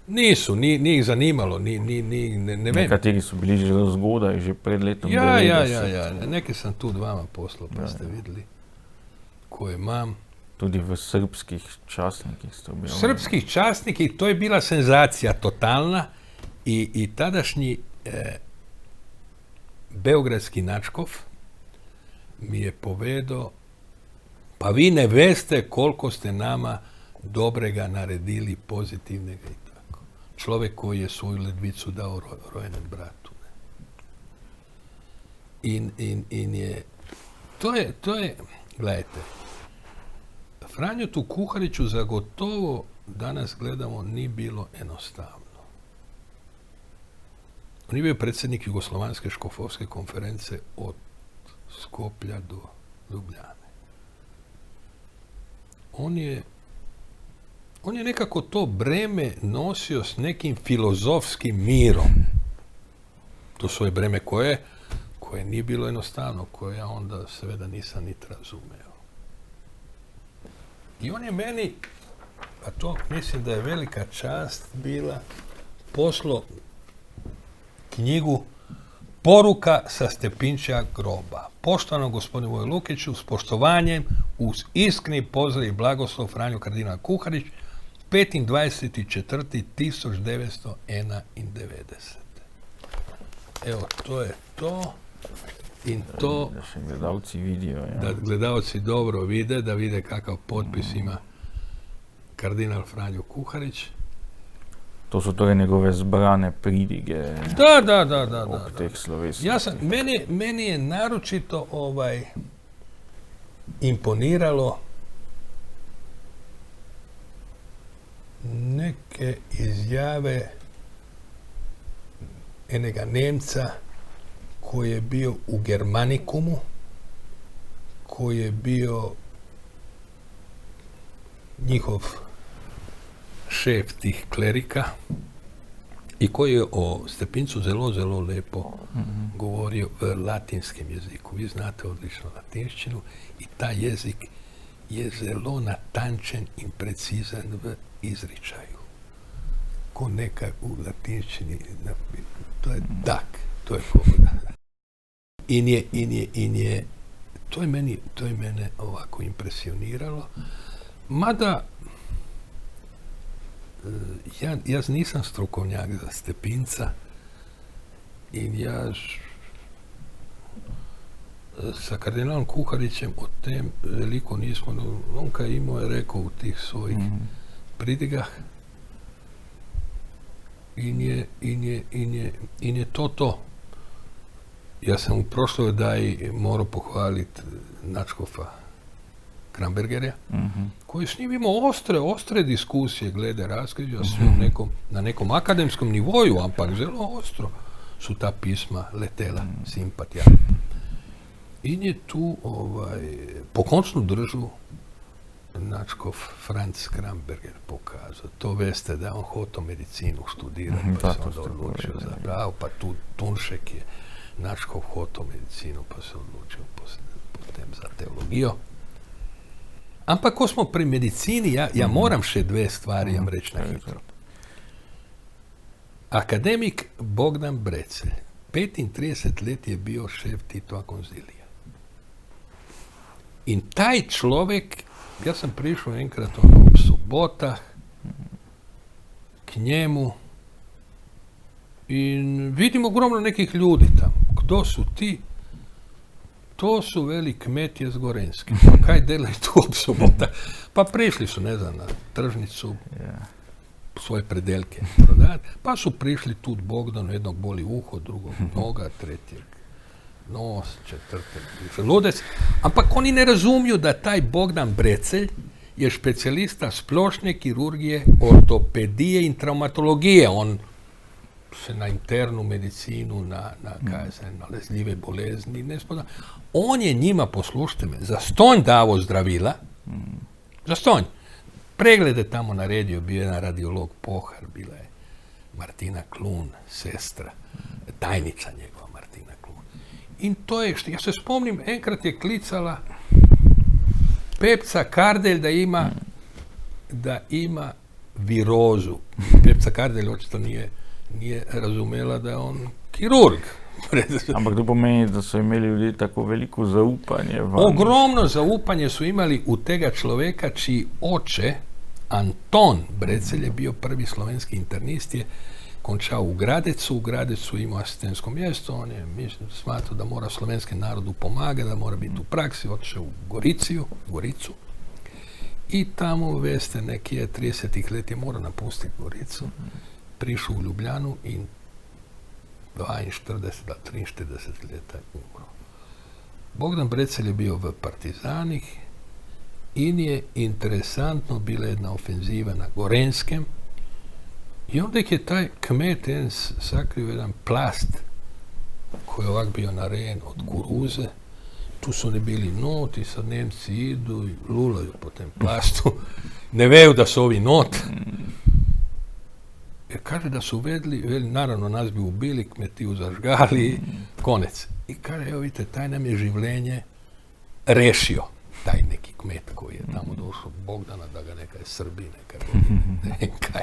nisu, nije ih zanimalo, ne vem. Nekateri su bili že zelo zgodaj, že pred letom 90. Ja, neke sam tu vama poslal, pa ste videli, koje imam. Tudi v srpskih časnikih ste objavili. Srpskih časnikih, to je bila senzacija totalna i tadašnji beogradski načkov mi je povedao, pa vi ne veste koliko ste nama dobrega naredili, pozitivnega i tako. Človek koji je svoju ledvicu dao rojenem bratu. In je, to je, gledajte, Franjo tu Kuhariću zagotovo danas gledamo nije bilo enostavno. On je bio predsjednik Jugoslovanske škofovske konference od Skoplja do Ljubljane. On je nekako to breme nosio s nekim filozofskim mirom. To svoje breme koje nije bilo jednostavno, koje ja onda seveda nisam niti razumeo. I on je meni, a to mislim da je velika čast bila, poslao knjigu Poruka sa Stepinčeva groba. Poštovano gospodinu Voju Lukiću, s poštovanjem, uz iskreni pozdrav i blagoslov Franjo kardinal Kuharić, 25.20.1991. Evo, to je to. In to, da še gledalci vidijo. Ja. Da gledalci dobro vide, da vide kakav potpis ima kardinal Franjo Kuharić. To su torej njegove zbrane pridige Da. ob teh slovesih. Meni je naročito imponiralo neke izjave enega Nemca koji je bio u Germanikumu, koji je bio njihov šef tih klerika i koji je o Stepincu zelo lepo govorio v latinskem jeziku. Vi znate odlično latinščinu i taj jezik je zelo natančen in precizan v izričaju. Ko nekaj u latinščini, to je tak, to je komoda. In je, to je mene ovako impresioniralo. Mada, jaz nisam strokovnjak za Stepinca in jaz sa kardinalom Kuharićem o tem veliko nismo, on kaj imao je rekao u tih svojih pridigah in je to. Ja sam u prošloj daji morao pohvaliti načkofa Krambergerja, koji s njim imao ostre diskusije glede raskrižja, sve na nekom akademskom nivoju, ampak zelo ostro su ta pisma letela, simpatija. In je tu po končnu držu načkov Franz Kramberger pokazal. To veste, da on hotel medicinu študirati, pa se onda odločil za pravo, pa tu Tunšek je načkov hotel medicinu, pa se odločil potem za teologijo. Ampak, ko smo pri medicini, ja moram še dve stvari reči na hitro. Akademik Bogdan Brecelj, 35 let je bio šef Titova konzilija. In taj človek, ja sam prišao enkrat v sobotah k njemu in vidim ogromno nekih ljudi tam. kdo su ti? To su veli kmetje z Gorenske. Pa kaj delaju tu ob sobota? Pa prišli su, ne znam, na tržnicu svoje predelke prodati. Pa su prišli tu Bogdanu, jednog boli uho, drugog noga, trećeg nos, četvrteg želudec. Ampak oni ne razumiju da taj Bogdan Brecelj je specijalista splošne kirurgije, ortopedije in traumatologije. On se na internu medicinu, na nalezljive bolezni, ne spoda. On je njima, poslušajte me, za stonj davo zdravila, za stonj. Preglede tamo naredio, bio je radiolog Pohar, bila je Martina Klun, sestra, tajnica njegova Martina Klun. In to je, ja se spomnim, enkrat je klicala Pepca Kardelj da ima virozu. Pepca Kardelj očito nije razumela da je on kirurg. Ampak to pomeni, da so imeli ljudje tako veliko zaupanje. Ogromno zaupanje su imali u tega človeka, čiji oče, Anton Brecelj, je bio prvi slovenski internist, je končao u Gradecu imao asistentsko mjesto, on je smatrao da mora slovenskom narodu pomagati, da mora biti u praksi, otišao u Goricu. I tamo, veste, neki je 30 let je morao napustiti Goricu, prišao u Ljubljanu i 43 leta je umro. Bogdan Brecelj je bio v Partizanih in je interesantno bila jedna ofenziva na Gorenskem i onda je taj kmet sakrio jedan plast koji je ovak bio narejen od kuruze. Tu su oni bili not i sad Nemci idu i lulaju po tem plastu. Ne veju da su ovi not. Jer kaže da su veli, naravno nas bi ubili, kmetiju zažgali, konec. I kaže, evo vidite, taj nam je življenje rešio. Taj neki kmet koji je tamo došao Bogdana, da ga neka je Srbi, nekaj.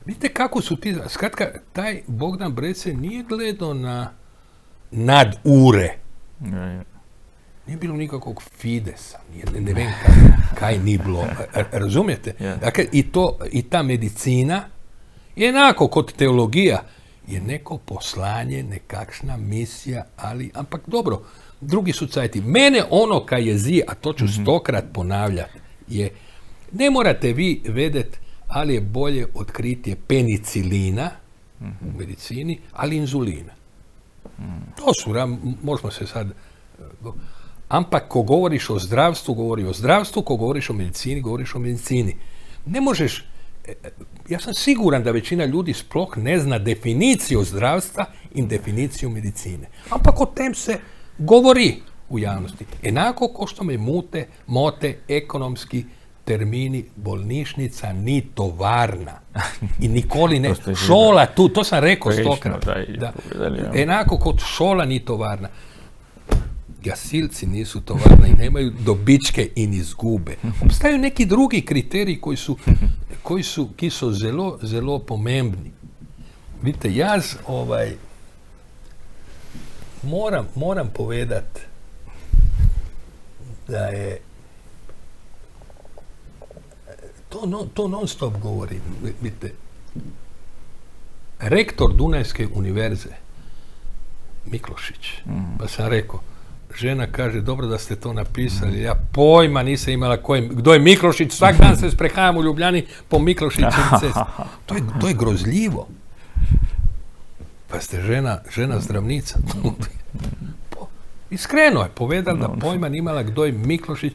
Vidite kako su ti, skratka, taj Bogdan Brecelj nije gledao na nadure. Nije bilo nikakvog Fidesa, ne vem kaj ni bilo. Razumijete? Dakle, i ta medicina, jednako kot teologija, je neko poslanje, nekakšna misija, ampak dobro, drugi su cajti. Mene ono kaj jezi, a to ću 100krat ponavljati, je, ne morate vi vedeti ali je bolje otkritje penicilina u medicini, ali inzulina. To su, možemo se sad... Ampak ko govoriš o zdravstvu, govori o zdravstvu, ko govoriš o medicini, govoriš o medicini. Ne možeš... Ja sam siguran da većina ljudi sploh ne zna definiciju zdravstva in definiciju medicine. Ampak o tem se govori u javnosti. Enako ko što me mote ekonomski termini, bolnišnica ni tovarna. I nikoli ne... Šola tu, to sam rekao 100krat. Enako kot šola ni tovarna. Gasilci nisu tovarna i nemaju dobičke in izgube. Obstaju neki drugi kriteriji ki so zelo, zelo pomembni. Vidite, jaz moram povedati, da je to non stop govorim. Vidite, rektor Dunajske univerze, Miklošić, pa sam rekao, žena kaže, dobro da ste to napisali, ja pojma nisam imala kdo je Miklošić, svak dan se sprehajam u Ljubljani po Miklošićevoj cesti. To je grozljivo. Pa ste žena zdravnica. Iskreno je povedala, da pojma ni imala kdo je Miklošić.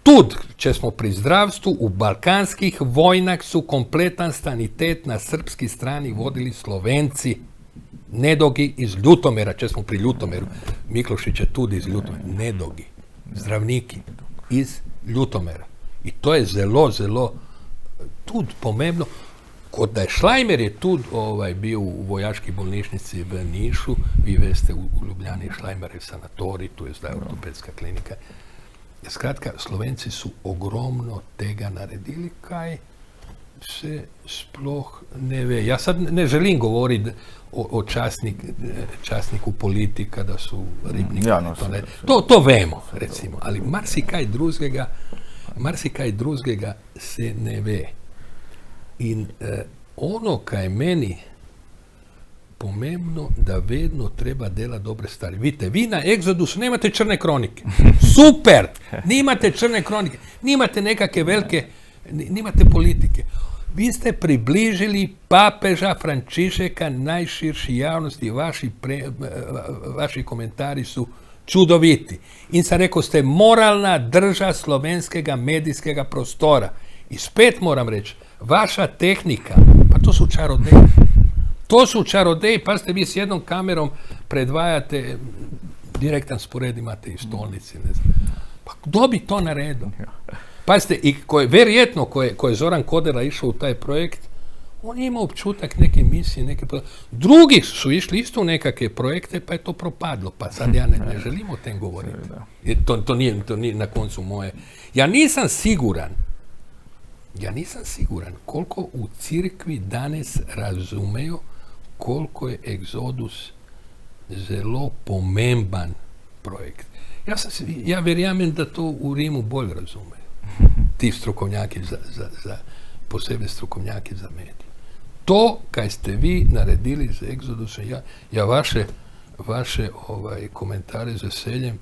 Tud, če smo pri zdravstvu, u balkanskih vojnah su kompletan sanitet na srpski strani vodili Slovenci, nedogi iz Ljutomera, če smo pri Ljutomeru. Miklošić je tudi iz Ljutomera. Nedogi, zdravniki iz Ljutomera. I to je zelo, zelo tud pomembno. Kot da je Šlajmer je tud bio u vojaški bolnišnici v Nišu, vi veste, u Ljubljani je Šlajmerjev sanatorij, tu je zdaj ortopedska klinika. Skratka, Slovenci su ogromno tega naredili, kaj se sploh ne ve. Ja sad ne želim govoriti o časniku politika, da su ribniki. To vemo, recimo, ali marsikaj drugega se ne ve. In ono kaj meni pomembno, da vedno treba delati dobre stvari. Vidite, vi na Exodusu nemate črne kronike. Super! Nimate črne kronike. Nimate nekakve velike, nimate politike. Vi ste približili papeža Frančišeka najširši javnosti. Vaši komentari su čudoviti. In sam rekao, ste moralna drža slovenskega medijskega prostora. I spet moram reći, vaša tehnika, pa to su čarodeji. To su čarodeji, pa ste vi s jednom kamerom predvajate, direktan spored imate i stolnici, ne znam. Pa kdo bi to naredio? Pazite, i vjerojatno ko je Zoran Kodela išao u taj projekt, on je imao občutak neke misije, drugi su išli isto u nekakve projekte, pa je to propadlo, pa sad ja ne želim o tem govoriti. To nije na koncu moje. Ja nisam siguran koliko u crkvi danes razumeju koliko je Exodus zelo pomemban projekt. Ja verjamem, da to u Rimu bolj razumeju. Ti strokovnjaki posebej strokovnjaki za medije. To, kaj ste vi naredili z Exodusom, ja vaše komentare z veseljem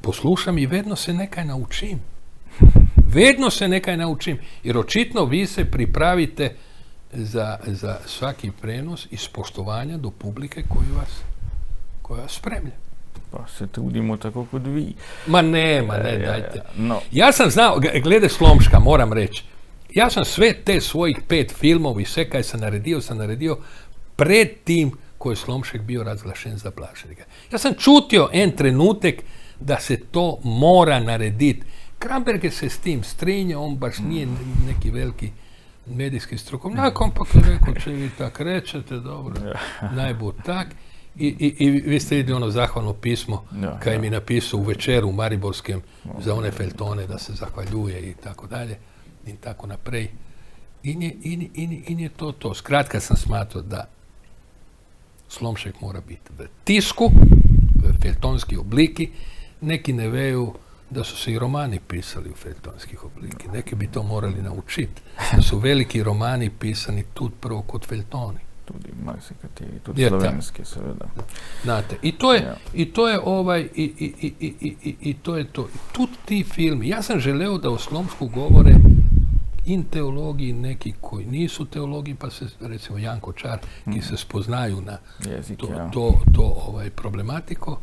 poslušam i vedno se nekaj naučim. Jer očitno vi se pripravite za svaki prenos iz poštovanja do publike koja vas spremlja. Pa se trudimo tako kot vi. Ma ne, dajte. No. Ja sam znao, glede Slomška, moram reći, ja sam sve te svojih 5 filmov i sve kaj sam naredio pred tim ko je Slomšek bio razglašen za blaženika. Ja sam čutio en trenutek da se to mora narediti. Kramberger se s tim strinja, on baš nije neki veliki medijski strokovnjak, ampak je rekao, če vi tak rečete, dobro, naj bo tak. I vi ste vidjeli ono zahvalno pismo kaj mi napisao u Večeru u Mariborskem za one feljtone da se zahvaljuje i tako dalje in tako naprej. In je to. Skratka sam smatrao da Slomšek mora biti v tisku, v feljtonski obliki. Neki ne veju da su se i romani pisali u feljtonskih obliki. Neki bi to morali naučiti. Da su veliki romani pisani tudi prvo kot feljtoni. Tudi marsikateri, tudi slovenski, seveda. Znate, i to je to. Tudi ti filmi. Ja sam želeo da o Slomšku govore in teologiji neki koji nisu teologiji, pa se, recimo Janko Čar, ki se spoznaju na jezik, to problematiko.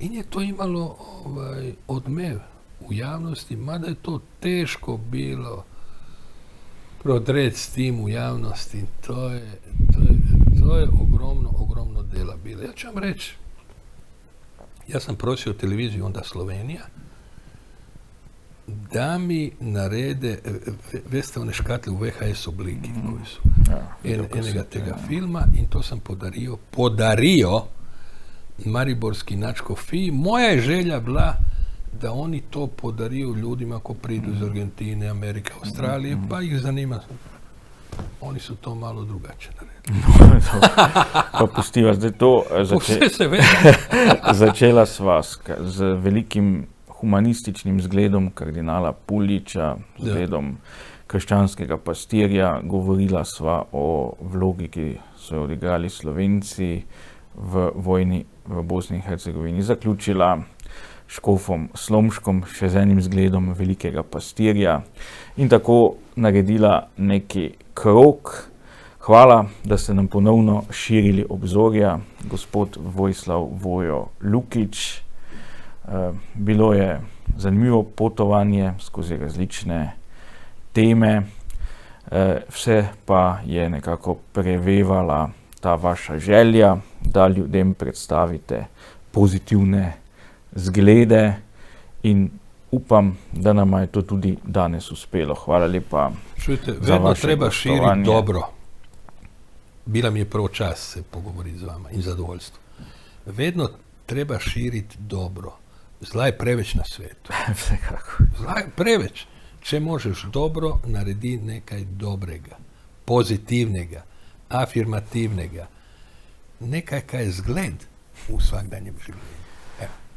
In je to imalo odmev u javnosti, mada je to teško bilo prodreći s tim u javnosti. To je ogromno dela bilo. Ja ću vam reći, ja sam prosio televiziju, onda Slovenija, da mi narede, veste one škatle u VHS obliki koji su enega tega filma, in to sam podario Mariborski načkofiji. Moja je želja bila da oni to podarijo ljudima ko pridu iz Argentine, Amerike, Australije, pa ih zanima. Oni su to malo drugače naredili. Pa pustiva, zdaj to začela sva z velikim humanističnim zgledom kardinala Puljiča, zgledom krščanskega pastirja. Govorila sva o vlogi, ki so jo odigrali Slovenci v vojni v Bosni in Hercegovini. Zaključila škofom Slomškom, še z enim zgledom velikega pastirja, in tako naredila neki krog. Hvala, da ste nam ponovno širili obzorja, gospod Vojislav Vojo Lukić. Bilo je zanimivo potovanje skozi različne teme, vse pa je nekako prevevala ta vaša želja, da ljudem predstavite pozitivne zglede, in upam, da nama je to tudi danes uspelo. Hvala lepa. Čujte, vedno treba širiti dobro. Bila mi je prvo čas se pogovoriti z vama in zadovoljstvo. Vedno treba širiti dobro. Zla je preveč na svetu. Zla je preveč. Če možeš dobro, naredi nekaj dobrega, pozitivnega, afirmativnega. Nekaj, kaj je zgled v vsakdanjem življenju.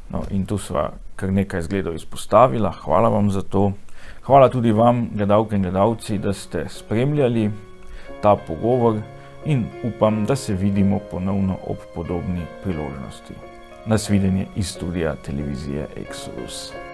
No, in tu sva kar nekaj zgledov izpostavila. Hvala vam za to. Hvala tudi vam, gledalke in gledalci, da ste spremljali ta pogovor in upam, da se vidimo ponovno ob podobni priložnosti. Nasvidenje iz studia televizije Exodus.